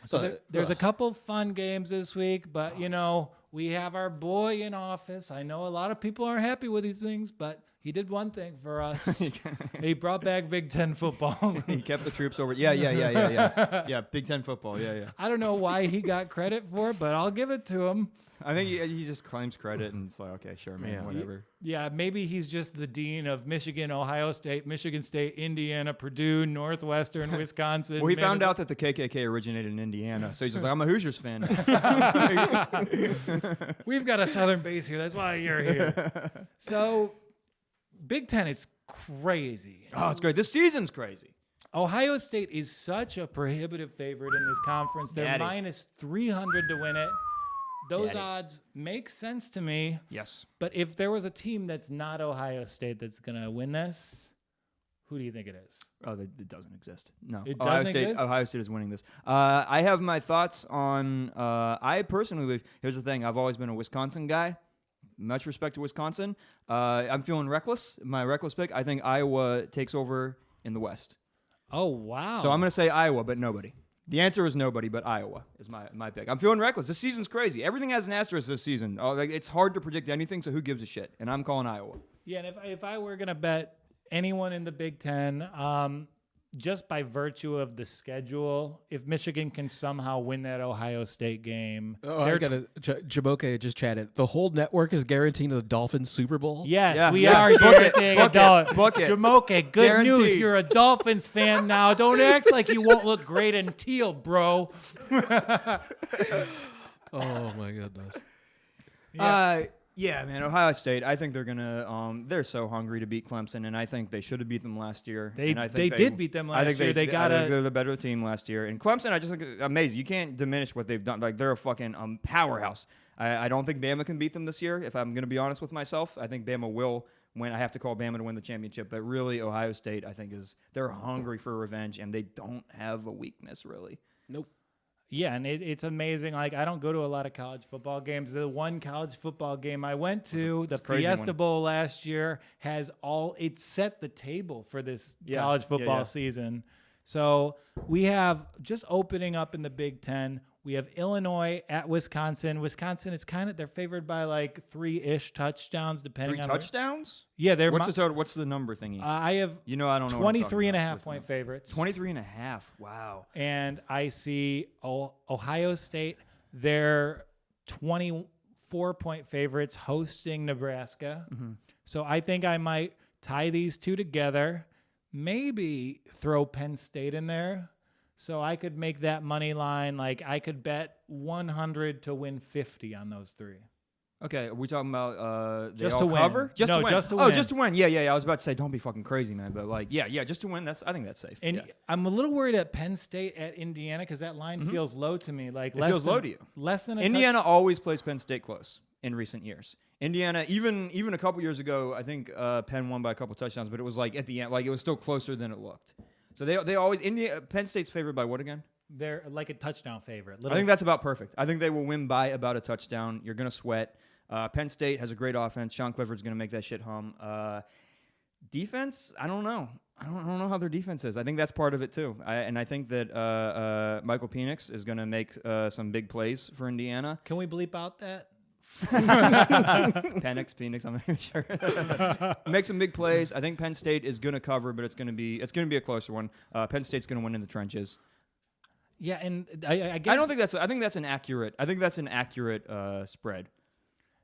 So there's a couple fun games this week, but, we have our boy in office. I know a lot of people aren't happy with these things, but he did one thing for us. He brought back Big Ten football. He kept the troops over. Yeah. Yeah, Big Ten football. Yeah. I don't know why he got credit for it, but I'll give it to him. I think he just claims credit, and it's like, okay, sure, man, whatever. Yeah, maybe he's just the dean of Michigan, Ohio State, Michigan State, Indiana, Purdue, Northwestern, Wisconsin. Well, he found out that the KKK originated in Indiana, so he's just like, I'm a Hoosiers fan. We've got a Southern base here. That's why you're here. So, Big Ten is crazy. Oh, it's great. This season's crazy. Ohio State is such a prohibitive favorite in this conference. They're minus 300 to win it. Those odds make sense to me. Yes. But if there was a team that's not Ohio State that's going to win this, who do you think it is? Oh, it doesn't exist. No. It doesn't exist? Ohio State is winning this. I have my thoughts on, I personally believe, here's the thing, I've always been a Wisconsin guy. Much respect to Wisconsin. I'm feeling reckless. My reckless pick, I think Iowa takes over in the West. Oh, wow. So I'm going to say Iowa, but nobody. The answer is nobody, but Iowa is my pick. I'm feeling reckless. This season's crazy. Everything has an asterisk this season. It's hard to predict anything, so who gives a shit? And I'm calling Iowa. Yeah, and if I were going to bet anyone in the Big Ten, just by virtue of the schedule, if Michigan can somehow win that Ohio State game. Oh, I got to Jaboke just chatted. The whole network is guaranteeing the Dolphins Super Bowl? Yes, we are guaranteeing a Dolphins. Book it. Jamoke, good news. You're a Dolphins fan now. Don't act like you won't look great in teal, bro. Oh, my goodness. Yeah, man, Ohio State, I think they're going to they're so hungry to beat Clemson, and I think they should have beat them last year. They did beat them last year. They're the better team last year. And Clemson, I just think amazing. You can't diminish what they've done. Like, they're a fucking powerhouse. I don't think Bama can beat them this year, if I'm going to be honest with myself. I think Bama will win. I have to call Bama to win the championship. But really, Ohio State, I think, they're hungry for revenge, and they don't have a weakness, really. Nope. Yeah, and it's amazing. Like, I don't go to a lot of college football games. The one college football game I went to, the Fiesta Bowl last year, it set the table for this college football season. So we have, just opening up in the Big Ten, we have Illinois at Wisconsin. Wisconsin is they're favored by like 3-ish touchdowns, depending on. 3 touchdowns? Yeah, they're. What's the total? What's the number thingy? I have. I don't know. 23.5 point favorites. 23.5. Wow. And I see Ohio State. They're 24 point favorites hosting Nebraska. Mm-hmm. So I think I might tie these two together. Maybe throw Penn State in there. So I could make that money line. Like, I could bet 100 to win 50 on those three. Okay, are we talking about just to cover? Win. Just to win. Just to win. Oh, just to win. Yeah. I was about to say, don't be fucking crazy, man. But like, yeah, just to win. I think that's safe. And I'm a little worried at Penn State at Indiana because that line feels low to me. Like, it feels low to you. Less than Indiana always plays Penn State close in recent years. Indiana, even a couple years ago, I think Penn won by a couple touchdowns, but it was like at the end, like it was still closer than it looked. So they always Penn State's favored by what again? They're like a touchdown favorite. I think that's about perfect. I think they will win by about a touchdown. You're gonna sweat. Penn State has a great offense. Sean Clifford's gonna make that shit hum. Defense, I don't know. I don't know how their defense is. I think that's part of it too. I think that Michael Penix is gonna make some big plays for Indiana. Can we bleep out that? Penix, I'm not sure. Make some big plays. I think Penn State is going to cover, but it's going to be a closer one. Penn State's going to win in the trenches. Yeah, and I guess I think that's an accurate spread.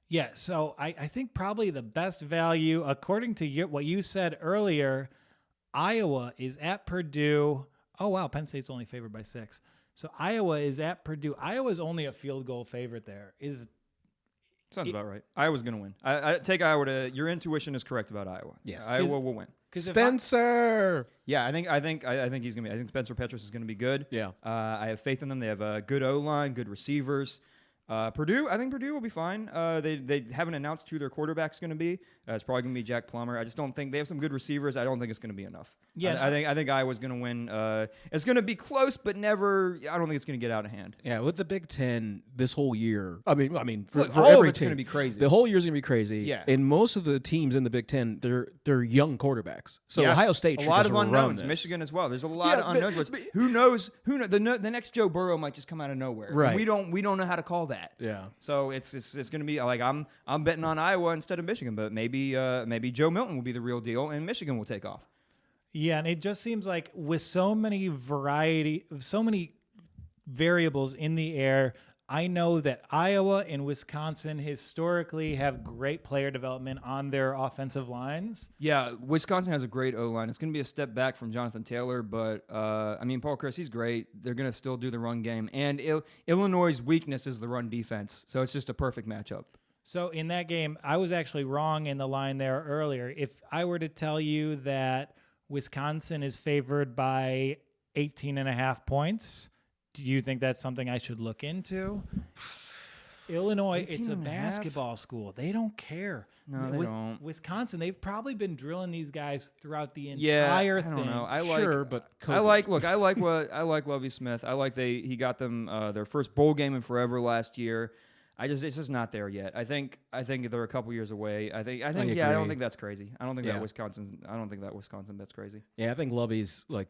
Yeah, so I think probably the best value, according to what you said earlier, Iowa is at Purdue. Oh wow, Penn State's only favored by 6. So Iowa is at Purdue. Iowa's only a field goal favorite there. Sounds about right. Iowa's going to win. I take Iowa your intuition is correct about Iowa. Yes. Iowa will win. Spencer. I think he's going to be. I think Spencer Petras is going to be good. Yeah. I have faith in them. They have a good O-line, good receivers. Purdue, I think Purdue will be fine. They haven't announced who their quarterback's going to be. It's probably going to be Jack Plummer. I just don't think they have some good receivers. I don't think it's going to be enough. Yeah, I think Iowa's going to win. It's going to be close, but never. I don't think it's going to get out of hand. Yeah, with the Big Ten this whole year, I mean, for all every of it's team, going to be crazy. The whole year's going to be crazy. Yeah. And most of the teams in the Big Ten, they're young quarterbacks. So Yes, Ohio State should a lot just of run unknowns. this. Michigan as well. There's a lot of unknowns. but Who knows? The next Joe Burrow might just come out of nowhere. Right. And we don't know how to call that. Yeah. So it's going to be like I'm betting on Iowa instead of Michigan, but maybe Joe Milton will be the real deal and Michigan will take off. Yeah, and it just seems like with so many variables in the air, I know that Iowa and Wisconsin historically have great player development on their offensive lines. Yeah, Wisconsin has a great O-line. It's going to be a step back from Jonathan Taylor, but Paul Chris, he's great. They're going to still do the run game, and Illinois' weakness is the run defense, so it's just a perfect matchup. So in that game, I was actually wrong in the line there earlier. If I were to tell you that Wisconsin is favored by 18.5 points, do you think that's something I should look into? Illinois, it's a basketball school. They don't care. No, they don't. Wisconsin, they've probably been drilling these guys throughout the I entire thing. don't know. I like Lovie Smith. I like he got them their first bowl game in forever last year. It's just not there yet. I think they're a couple years away. I don't think that's crazy. I don't think that Wisconsin bet's crazy. Yeah, I think Lovey's I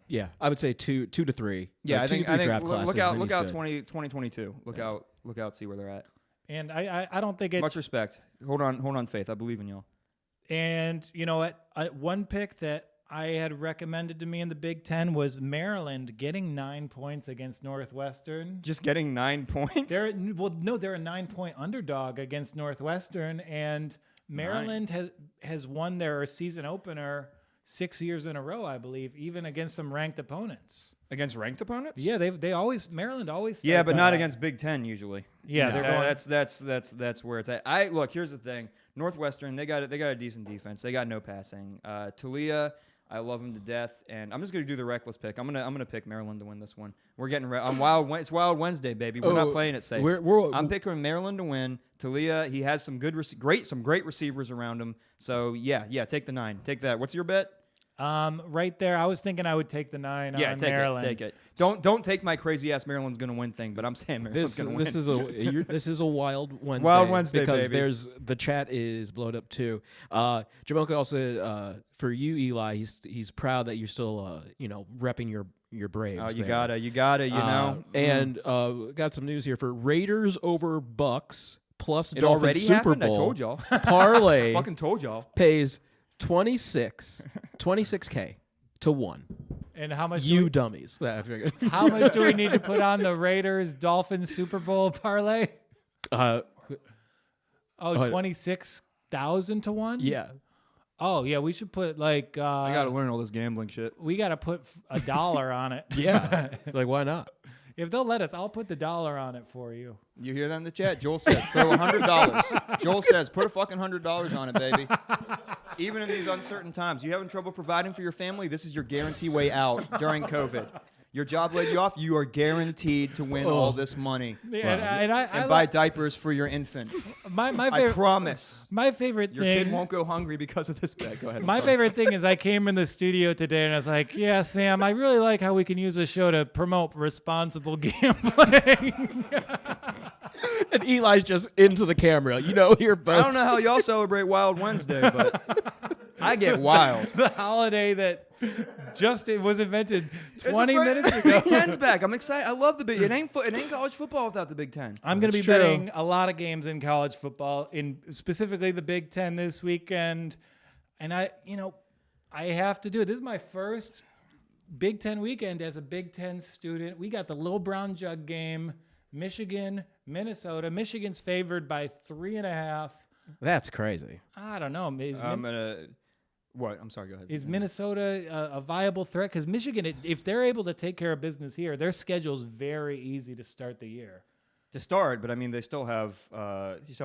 would say 2 to 3. Yeah, like I think draft look classes, out 2022. Look out, see where they're at. And I don't think it's much respect. Hold on, Faith. I believe in y'all. And you know what? One pick that I had recommended to me in the Big Ten was Maryland getting 9 points against Northwestern. Just getting 9 points? They're a 9-point underdog against Northwestern, and Maryland has won their season opener 6 years in a row, I believe, even against some ranked opponents. Against ranked opponents? Yeah, Maryland always. Yeah, but not against Big Ten usually. Yeah, they're going. That's where it's at. Look. Here's the thing. Northwestern, they got a decent defense. They got no passing. Talia, I love him to death, and I'm just gonna do the reckless pick. I'm gonna pick Maryland to win this one. We're getting it's Wild Wednesday, baby. We're not playing it safe. I'm picking Maryland to win. Talia, he has some great receivers around him. So yeah, take the 9. Take that. What's your bet? Right there. I was thinking I would take the 9 on Maryland. Take it. Don't take my crazy ass Maryland's gonna win thing, but I'm saying Maryland's gonna win. This is a Wild Wednesday. Wild Wednesday, because baby. The chat is blown up too. Jamelka also for you, Eli, he's proud that you're still repping your Braves. Oh, you gotta, know. And got some news here for Raiders over Bucks plus it Dolphins already Super happened? Bowl. I told y'all. Parlay. Fucking told y'all. Pays 26K to 1. And how much? Dummies. I figured. How much do we need to put on the Raiders Dolphins Super Bowl parlay? 26,000 to 1? Yeah. Oh yeah, we should put I gotta learn all this gambling shit. We gotta put $1 on it. Yeah. Why not? If they'll let us, I'll put the $1 on it for you. You hear that in the chat? Joel says, throw $100. Joel says, put a fucking $100 on it, baby. Even in these uncertain times, you having trouble providing for your family? This is your guarantee way out during COVID. Your job laid you off. You are guaranteed to win all this money and buy diapers for your infant. My favorite, I promise. My favorite your thing. Your kid won't go hungry because of this bag. Go ahead. My favorite thing is I came in the studio today and I was like, "Yeah, Sam, I really like how we can use this show to promote responsible gambling." And Eli's just into the camera. Here, I don't know how y'all celebrate Wild Wednesday, but I get wild. The holiday that it was invented 20 minutes ago. Big Ten's back. I'm excited. I love the Big. It ain't college football without the Big Ten. I'm going to be betting a lot of games in college football, in specifically the Big Ten this weekend, and I have to do it. This is my first Big Ten weekend as a Big Ten student. We got the Little Brown Jug game, Michigan, Minnesota. Michigan's favored by 3.5. That's crazy. I don't know. What? I'm sorry, go ahead. Is Minnesota a viable threat? Because Michigan, if they're able to take care of business here, their schedule's very easy to start the year. To start, but I mean, they still have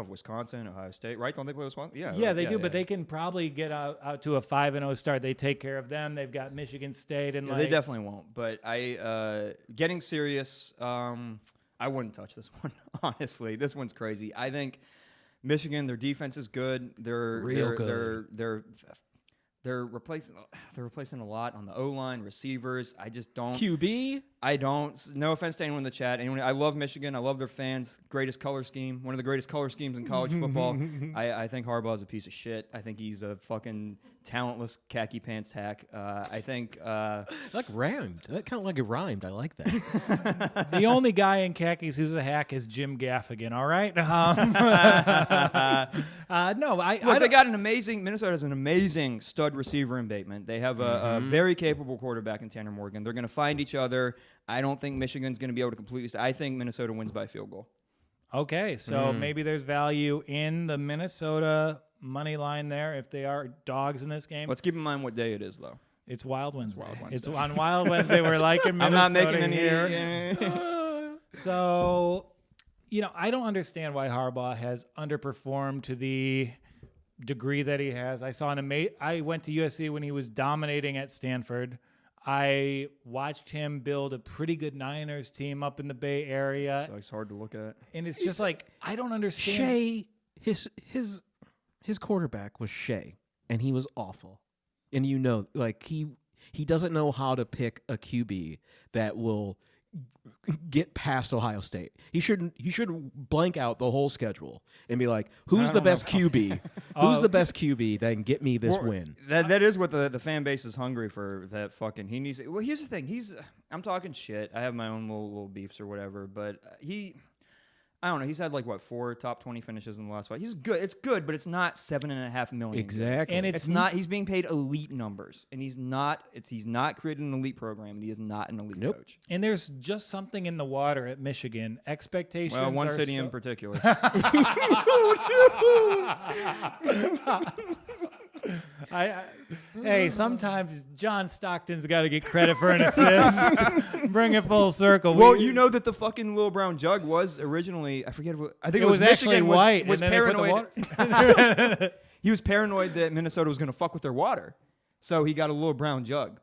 Wisconsin, Ohio State, right? Don't they play Wisconsin? Yeah, they do, but they can probably get out to a 5-0 start. They take care of them. They've got Michigan State and they definitely won't. But getting serious. I wouldn't touch this one, honestly. This one's crazy. I think Michigan, their defense is good. They're replacing a lot on the O-line, receivers. I just don't. QB? I don't. No offense to anyone in the chat. I love Michigan. I love their fans. Greatest color scheme. One of the greatest color schemes in college football. I think Harbaugh's a piece of shit. I think he's a fucking talentless khaki pants hack. I think. Like rhymed. That kind of like it rhymed. I like that. The only guy in khakis who's a hack is Jim Gaffigan. All right. No, they got an amazing. Minnesota has an amazing stud receiver in Bateman. They have a very capable quarterback in Tanner Morgan. They're going to find each other. I don't think Michigan's going to be able to completely. I think Minnesota wins by field goal. Okay, so maybe there's value in the Minnesota money line there if they are dogs in this game. Let's keep in mind what day it is, though. It's Wild Wednesday. It's on Wild Wednesday. We're like in Minnesota. I'm not making any here. So, I don't understand why Harbaugh has underperformed to the degree that he has. I went to USC when he was dominating at Stanford. I watched him build a pretty good Niners team up in the Bay Area. So it's hard to look at. And it's just like, I don't understand. Shea, his quarterback was Shea, and he was awful. And he doesn't know how to pick a QB that will get past Ohio State. He should blank out the whole schedule and be like, who's the best QB? Who's the best QB that can get me this win? That is what the fan base is hungry for. That fucking he needs. Well, here's the thing. I'm talking shit. I have my own little beefs or whatever, but I don't know. He's had 4 top 20 finishes in the last 5. He's good. It's good, but it's not $7.5 million. Exactly. And it's not. He's being paid elite numbers, and he's not. He's not created an elite program, and he is not an elite coach. And there's just something in the water at Michigan. Expectations. Well, one city in particular. Hey, sometimes John Stockton's got to get credit for an assist. Bring it full circle. Well, you know that the fucking little brown jug was originally, I think it was actually Michigan white. Was and then paranoid. He was paranoid that Minnesota was going to fuck with their water, so he got a little brown jug.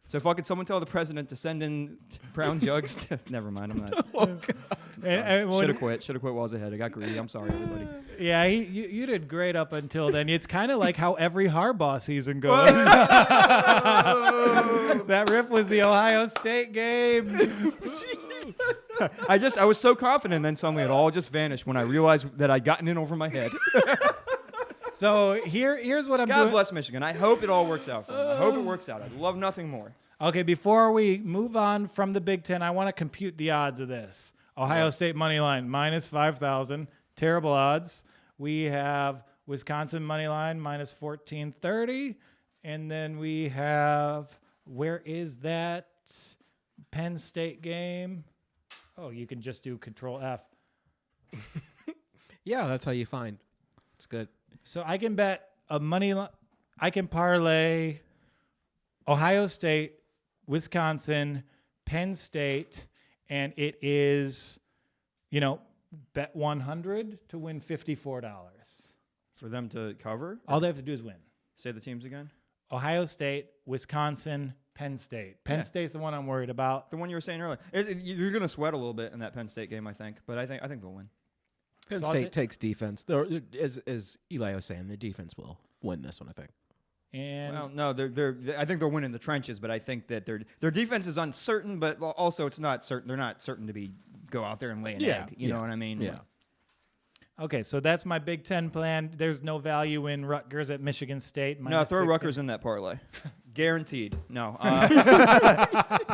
So fucking someone tell the president to send in brown jugs. Never mind, I'm not. Oh, God. Should have quit. Should have quit while I was ahead. I got greedy. I'm sorry, everybody. Yeah, you did great up until then. It's kind of like how every Harbaugh season goes. That riff was the Ohio State game. I was so confident, and then suddenly it all just vanished when I realized that I'd gotten in over my head. So here's what I'm doing. God bless Michigan. I hope it all works out for them. I hope it works out. I'd love nothing more. Okay, before we move on from the Big Ten, I want to compute the odds of this. Ohio State money line, minus 5,000. Terrible odds. We have Wisconsin money line, minus 1430. And then we have, where is that Penn State game? Oh, you can just do Control F. Yeah, that's how you find. It's good. So I can bet a money line. I can parlay Ohio State, Wisconsin, Penn State, and it is, bet 100 to win $54. For them to cover? All they have to do is win. Say the teams again. Ohio State, Wisconsin, Penn State. Penn State's the one I'm worried about. The one you were saying earlier. You're going to sweat a little bit in that Penn State game, I think. But I think they'll win. Penn State takes defense. As Eli was saying, the defense will win this one, I think. And I think they'll win in the trenches, but I think that their defense is uncertain, but also it's not certain. They're not certain to go out there and lay an egg. You know what I mean? Yeah. Okay, so that's my Big Ten plan. There's no value in Rutgers at Michigan State. No, throw Rutgers in that parlay. Guaranteed. No.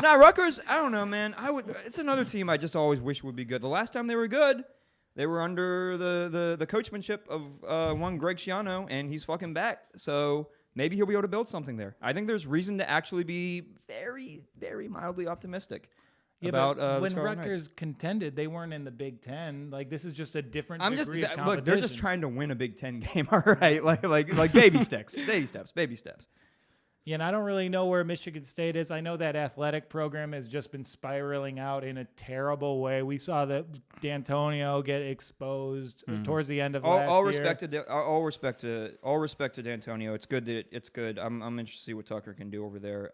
Rutgers, I don't know, man. It's another team I just always wish would be good. The last time they were good, they were under the coachmanship of one Greg Schiano, and he's fucking back. So maybe he'll be able to build something there. I think there's reason to actually be very, very mildly optimistic about when Rutgers contended, they weren't in the Big Ten. Like, this is just a different degree of competition. Look, they're just trying to win a Big Ten game, all right? Like baby steps, baby steps. Yeah, and I don't really know where Michigan State is. I know that athletic program has just been spiraling out in a terrible way. We saw that D'Antonio get exposed towards the end of last year. All respect to D'Antonio. It's good that it's good. I'm interested to see what Tucker can do over there.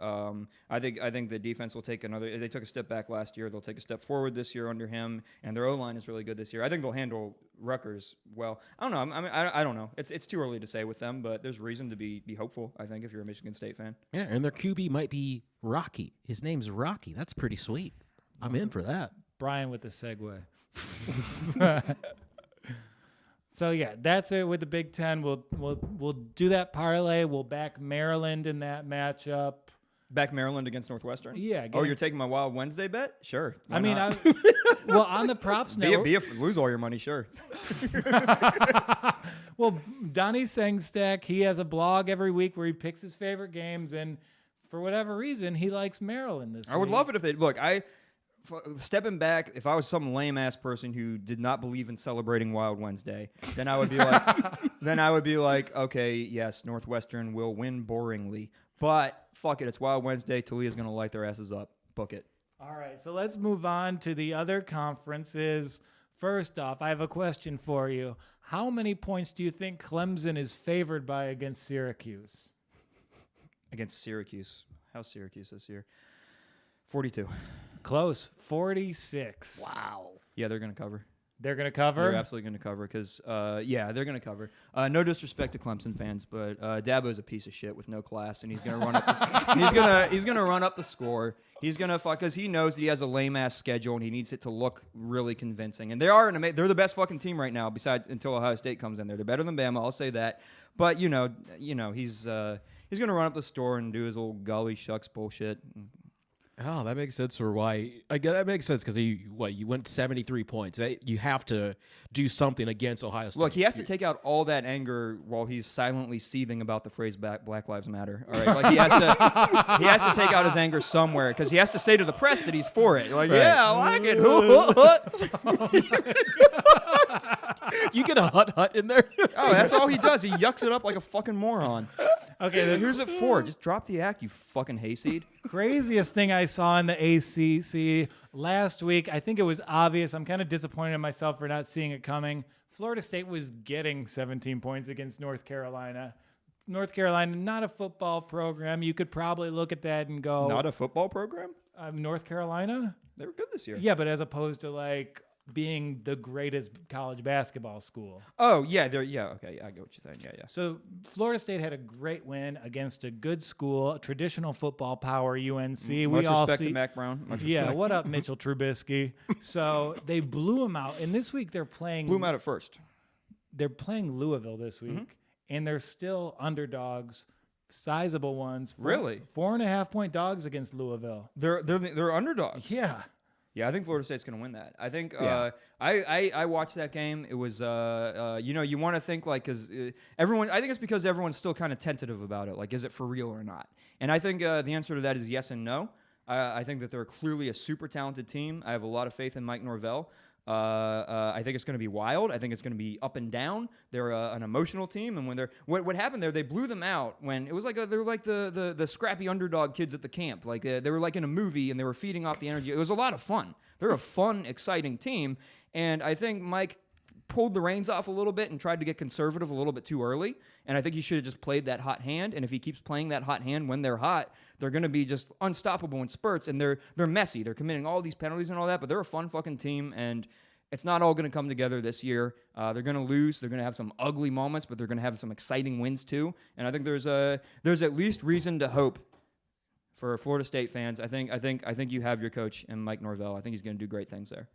I think the defense will take another. They took a step back last year. They'll take a step forward this year under him, and their O-line is really good this year. I think they'll handle Rutgers well. I don't know. I don't know. It's too early to say with them, but there's reason to be hopeful. I think if you're a Michigan State fan. Yeah, and their QB might be Rocky. His name's Rocky. That's pretty sweet. I'm in for that. Brian with the segue. So yeah, that's it with the Big Ten. We'll do that parlay. We'll back Maryland in that matchup. Back Maryland against Northwestern? Yeah. Oh, you're taking my Wild Wednesday bet? Sure. Well, on the props network. Lose all your money, sure. Well, Donnie Sengstack, he has a blog every week where he picks his favorite games, and for whatever reason, he likes Maryland this week. I would love it if they look. Stepping back, if I was some lame ass person who did not believe in celebrating Wild Wednesday, then I would be like, okay, yes, Northwestern will win boringly, but fuck it, it's Wild Wednesday. Talia's gonna light their asses up. Book it. All right, so let's move on to the other conferences. First off, I have a question for you. How many points do you think Clemson is favored by against Syracuse? Against Syracuse. How's Syracuse this year? 42. Close. 46. Wow. Yeah, they're going to cover. They're going to cover? They're absolutely going to cover because, they're going to cover. No disrespect to Clemson fans, but Dabo's a piece of shit with no class, and he's going to run up. He's going to run up the score. He's going to fuck because he knows that he has a lame ass schedule and he needs it to look really convincing. And they're the best fucking team right now. Besides, until Ohio State comes in there, they're better than Bama. I'll say that. But he's going to run up the score and do his little golly shucks bullshit. Oh, that makes sense for why. That makes sense because you went 73 points. You have to do something against Ohio State. Look, he has to take out all that anger while he's silently seething about the phrase Black Lives Matter. All right, like he has to take out his anger somewhere because he has to say to the press that he's for it. Like, right. Yeah, I like it. You get a hut in there. Oh, that's all he does. He yucks it up like a fucking moron. Okay, then here's it for. Just drop the act, you fucking hayseed. Craziest thing I saw in the ACC last week, I think it was obvious. I'm kind of disappointed in myself for not seeing it coming. Florida State was getting 17 points against North Carolina. North Carolina, not a football program. You could probably look at that and go... Not a football program? North Carolina? They were good this year. Yeah, but as opposed to like... being the greatest college basketball school. Oh, yeah. Okay, I get what you're saying. Yeah. So Florida State had a great win against a good school, a traditional football power, UNC. Much respect to Mac Brown. What up, Mitchell Trubisky? So they blew him out. And this week they're playing... Blew him out at first. They're playing Louisville this week, and they're still underdogs, sizable ones. Really? 4.5-point dogs against Louisville. They're underdogs. Yeah. Yeah, I think Florida State's going to win that. I think I watched that game. It was you want to think like because everyone. I think it's because everyone's still kind of tentative about it. Like, is it for real or not? And I think the answer to that is yes and no. I think that they're clearly a super talented team. I have a lot of faith in Mike Norvell. I think it's going to be wild. I think it's going to be up and down. They're an emotional team, and when what happened there, they blew them out when it was like they were like the scrappy underdog kids at the camp. Like they were like in a movie, and they were feeding off the energy. It was a lot of fun. They're a fun, exciting team, and I think Mike pulled the reins off a little bit and tried to get conservative a little bit too early. And I think he should have just played that hot hand. And if he keeps playing that hot hand when they're hot, they're going to be just unstoppable in spurts. And they're messy. They're committing all these penalties and all that, but they're a fun fucking team. And it's not all going to come together this year. They're going to lose. They're going to have some ugly moments, but they're going to have some exciting wins too. And I think there's at least reason to hope for Florida State fans. I think you have your coach in Mike Norvell. I think he's going to do great things there.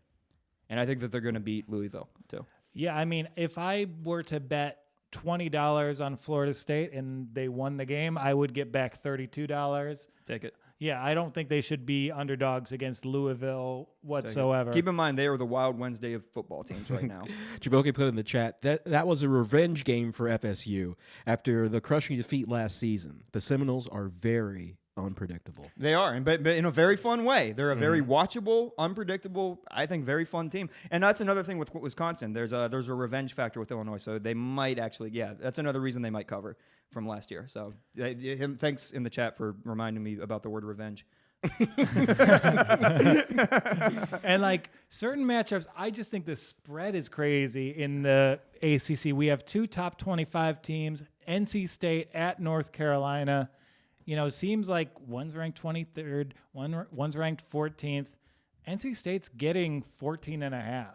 And I think that they're going to beat Louisville too. Yeah, I mean, if I were to bet $20 on Florida State and they won the game, I would get back $32. Take it. Yeah, I don't think they should be underdogs against Louisville whatsoever. Keep in mind, they are the Wild Wednesday of football teams right now. Jaboki put in the chat, that was a revenge game for FSU after the crushing defeat last season. The Seminoles are very, unpredictable. They are, but in a very fun way. They're a very watchable, unpredictable, I think, very fun team. And that's another thing with Wisconsin. There's a revenge factor with Illinois, so they might actually, that's another reason they might cover from last year. So thanks in the chat for reminding me about the word revenge. And like certain matchups, I just think the spread is crazy in the ACC. We have 2 top 25 teams, NC State at North Carolina. Seems like one's ranked 23rd, one's ranked 14th. NC State's getting 14.5.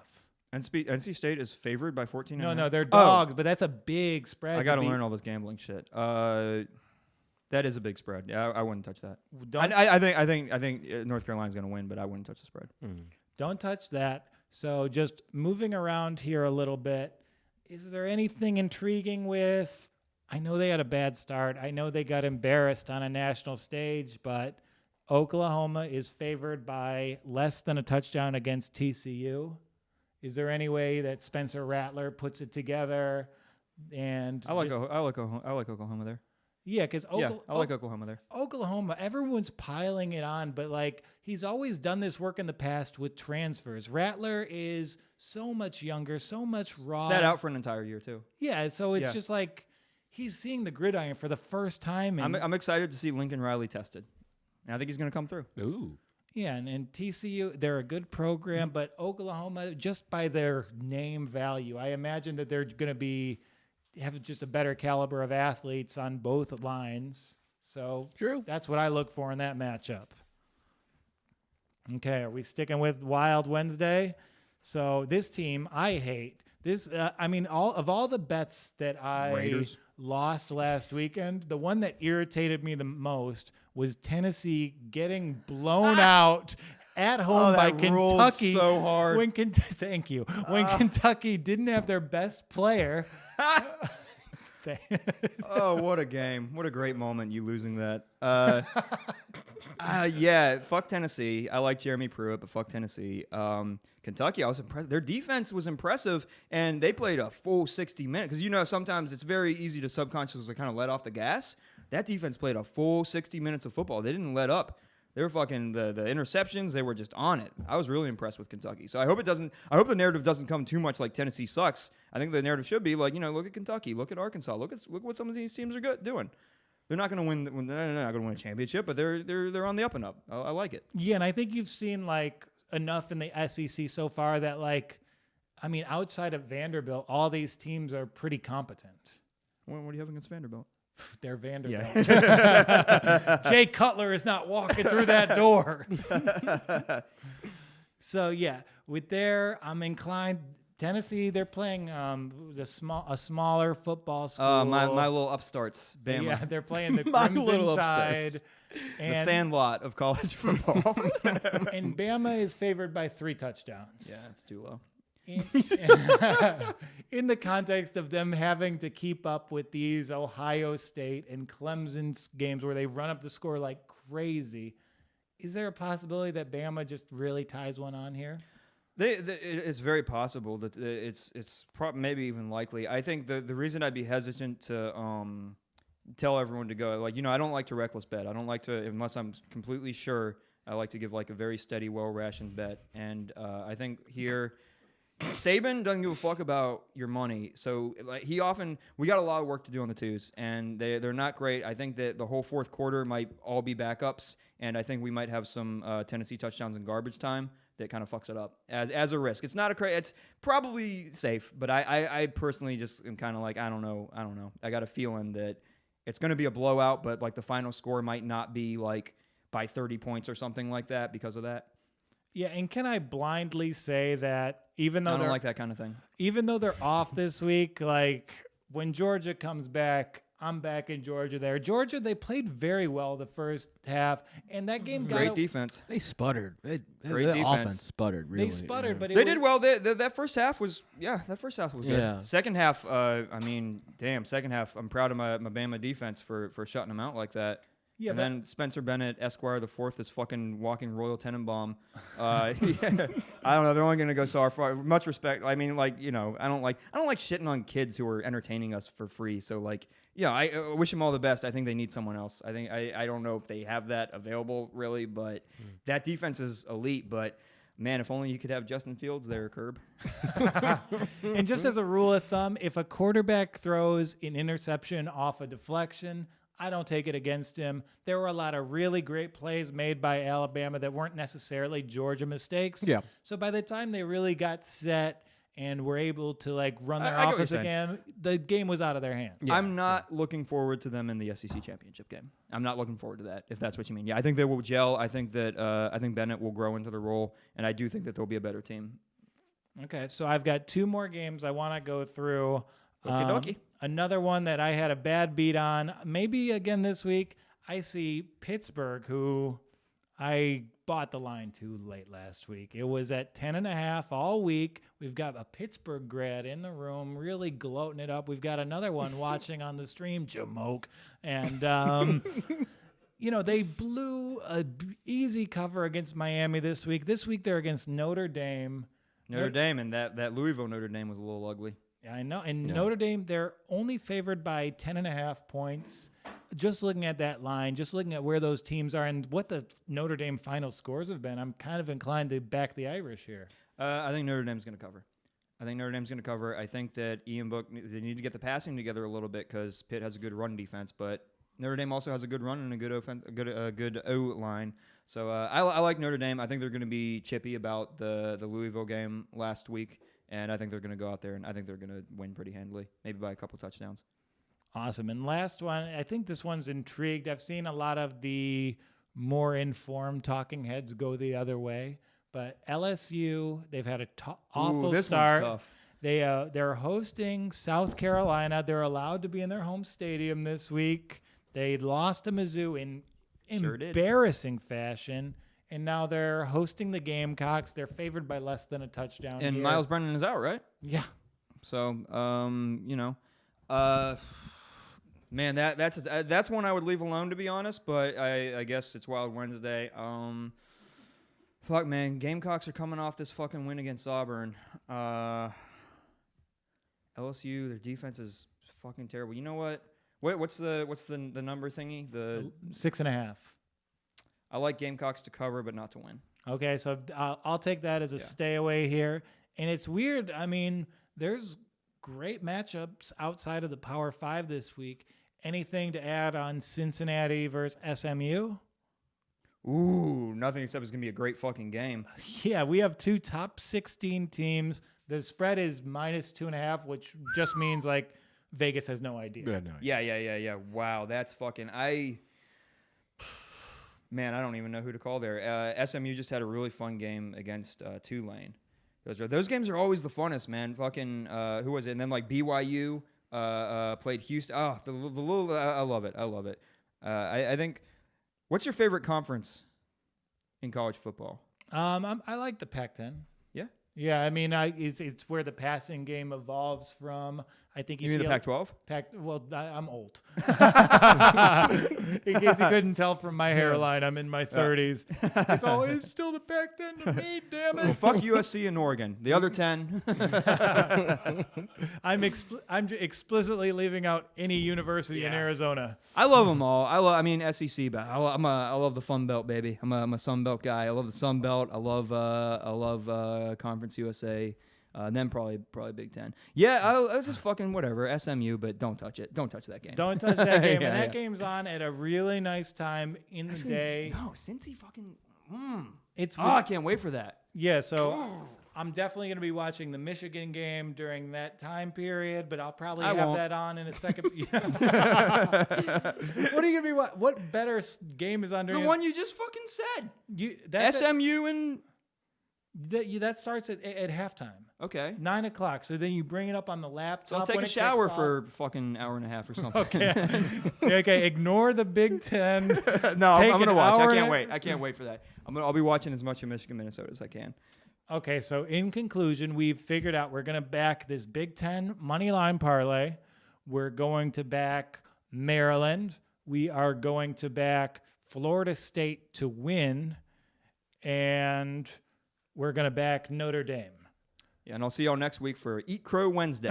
NC State is favored by 14. No, they're dogs, but that's a big spread. I got to learn all this gambling shit. That is a big spread. Yeah, I wouldn't touch that. I think North Carolina's going to win, but I wouldn't touch the spread. Don't touch that. So just moving around here a little bit, is there anything intriguing with? I know they had a bad start. I know they got embarrassed on a national stage, but Oklahoma is favored by less than a touchdown against TCU. Is there any way that Spencer Rattler puts it together? And I like Oklahoma there. Yeah, because I like Oklahoma there. Oklahoma, everyone's piling it on, but like he's always done this work in the past with transfers. Rattler is so much younger, so much raw. Sat out for an entire year too. Yeah, so it's just like he's seeing the gridiron for the first time. And I'm excited to see Lincoln Riley tested. And I think he's going to come through. Ooh. Yeah, and TCU, they're a good program, but Oklahoma, just by their name value, I imagine that they're going to have just a better caliber of athletes on both lines. So True. That's what I look for in that matchup. Okay, are we sticking with Wild Wednesday? So this team, I hate. This, all the bets that I Raiders. lost last weekend, the one that irritated me the most was Tennessee getting blown out at home by Kentucky. So hard. Thank you. When Kentucky didn't have their best player. Oh, what a game. What a great moment, you losing that. Fuck Tennessee. I like Jeremy Pruitt, but fuck Tennessee. Kentucky, I was impressed. Their defense was impressive, and they played a full 60 minutes. Because, sometimes it's very easy to subconsciously kind of let off the gas. That defense played a full 60 minutes of football. They didn't let up. They were fucking the interceptions. They were just on it. I was really impressed with Kentucky. So I hope the narrative doesn't come too much like Tennessee sucks. I think the narrative should be like, look at Kentucky, look at Arkansas, look what some of these teams are doing. They're not going to win. They're not going to win a championship, but they're on the up and up. I like it. Yeah, and I think you've seen like enough in the SEC so far that outside of Vanderbilt, all these teams are pretty competent. What do you have against Vanderbilt? They're Vanderbilt. Yeah. Jay Cutler is not walking through that door. So I'm inclined. Tennessee, they're playing a smaller football school. My little upstarts, Bama. Yeah, they're playing the Crimson Tide. The Sandlot of college football. And Bama is favored by 3 touchdowns. Yeah, it's too low. In the context of them having to keep up with these Ohio State and Clemson games where they run up the score like crazy, is there a possibility that Bama just really ties one on here? It's very possible that it's maybe even likely. I think the reason I'd be hesitant to tell everyone to go, I don't like to reckless bet. I don't like to, unless I'm completely sure, I like to give like a very steady, well-rationed bet. And I think here, Saban doesn't give a fuck about your money. So we got a lot of work to do on the twos, and they're not great. I think that the whole fourth quarter might all be backups, and I think we might have some Tennessee touchdowns in garbage time that kind of fucks it up as a risk. It's not it's probably safe, but I personally just am kind of like, I don't know. I got a feeling that it's going to be a blowout, but like the final score might not be like by 30 points or something like that because of that. Yeah, and can I blindly say that even though I don't like that kind of thing. Even though they're off this week, like when Georgia comes back, I'm back in Georgia there. Georgia, they played very well the first half, and that game got great defense. They sputtered. Great their defense. Offense sputtered. Really. They sputtered, but they did well. That first half was That first half was good. Yeah. Second half, second half. I'm proud of my Bama defense for shutting them out like that. And then Spencer Bennett, Esquire the Fourth, is fucking walking Royal Tenenbaum. I don't know. They're only going to go so far. Much respect. I mean, like, you know, I don't like shitting on kids who are entertaining us for free. So, like, yeah, I wish them all the best. I think they need someone else. I think I don't know if they have that available really, but that defense is elite. But man, if only you could have Justin Fields there, Curb. And just as a rule of thumb, if a quarterback throws an interception off a deflection, I don't take it against him. There were a lot of really great plays made by Alabama that weren't necessarily Georgia mistakes. Yeah. So by the time they really got set and were able to like run their I get what offense you're saying. again, the game was out of their hands. Yeah. I'm not looking forward to them in the SEC championship game. I'm not looking forward to that, if that's what you mean. Yeah, I think they will gel. I think that Bennett will grow into the role, and I do think that they'll be a better team. Okay, so I've got 2 more games I want to go through. Okie dokie. Another one that I had a bad beat on, maybe again this week, I see Pittsburgh, who I bought the line too late last week. It was at 10.5 all week. We've got a Pittsburgh grad in the room, really gloating it up. We've got another one watching on the stream, Jamoke. And, you know, they blew an easy cover against Miami this week. This week they're against Notre Dame. Notre Dame, and that Louisville Notre Dame was a little ugly. Yeah, I know. And Notre Dame, they're only favored by 10.5 points. Just looking at that line, just looking at where those teams are and what the Notre Dame final scores have been, I'm kind of inclined to back the Irish here. I think Notre Dame's going to cover. I think that Ian Book, they need to get the passing together a little bit because Pitt has a good run defense, but Notre Dame also has a good run and a good offense, a good O line. So I like Notre Dame. I think they're going to be chippy about the Louisville game last week. And I think they're going to go out there, and I think they're going to win pretty handily, maybe by a couple touchdowns. Awesome. And last one, I think this one's intrigued. I've seen a lot of the more informed talking heads go the other way. But LSU, they've had a awful this start. One's tough. They're hosting South Carolina. They're allowed to be in their home stadium this week. They lost to Mizzou in embarrassing fashion. And now they're hosting the Gamecocks. They're favored by less than a touchdown. And here. Miles Brennan is out, right? Yeah. So, you know, man, that's one I would leave alone, to be honest. But I guess it's Wild Wednesday. Fuck, man, Gamecocks are coming off this fucking win against Auburn. LSU, their defense is fucking terrible. You know what? What's the number thingy? The 6.5. I like Gamecocks to cover, but not to win. Okay, so I'll take that as a stay away here. And it's weird. I mean, there's great matchups outside of the Power 5 this week. Anything to add on Cincinnati versus SMU? Ooh, nothing except it's going to be a great fucking game. Yeah, we have 2 top 16 teams. The spread is -2.5, which just means, like, Vegas has no idea. Yeah. Wow, that's fucking... Man, I don't even know who to call there. SMU just had a really fun game against Tulane. Those games are always the funnest, man. Fucking who was it? And then like BYU played Houston. Oh, the little I love it. I think. What's your favorite conference in college football? I like the Pac-10. Yeah. Yeah, I mean, it's where the passing game evolves from. I think you mean the Pac-12? Well, I'm old. In case you couldn't tell from my hairline, I'm in my 30s. It's always still the Pac-10 to me, damn it. Well, fuck USC and Oregon. The other 10. I'm explicitly leaving out any university in Arizona. I love them all. I mean SEC, but I love the Fun Belt, baby. I'm a Sun Belt guy. I love the Sun Belt. I love Conference USA. And then probably Big Ten. Yeah, I was just fucking whatever. SMU, but don't touch it. Don't touch that game. Don't touch that game. And that game's on at a really nice time in the day. No, Cincy fucking... I can't wait for that. Yeah, so I'm definitely going to be watching the Michigan game during that time period, but I'll probably have that on in a second. What are you going to be watching? What better game is on during... The one you just fucking said. SMU and... That starts at halftime. Okay. 9 o'clock. So then you bring it up on the laptop. So I'll take a shower for fucking hour and a half or something. Okay. Okay. Ignore the Big Ten. No, I'm gonna watch. I can't wait for that. I'll be watching as much of Michigan, Minnesota as I can. Okay. So in conclusion, we've figured out we're gonna back this Big Ten money line parlay. We're going to back Maryland. we are going to back Florida State to win, and we're going to back Notre Dame. Yeah, and I'll see y'all next week for Eat Crow Wednesday.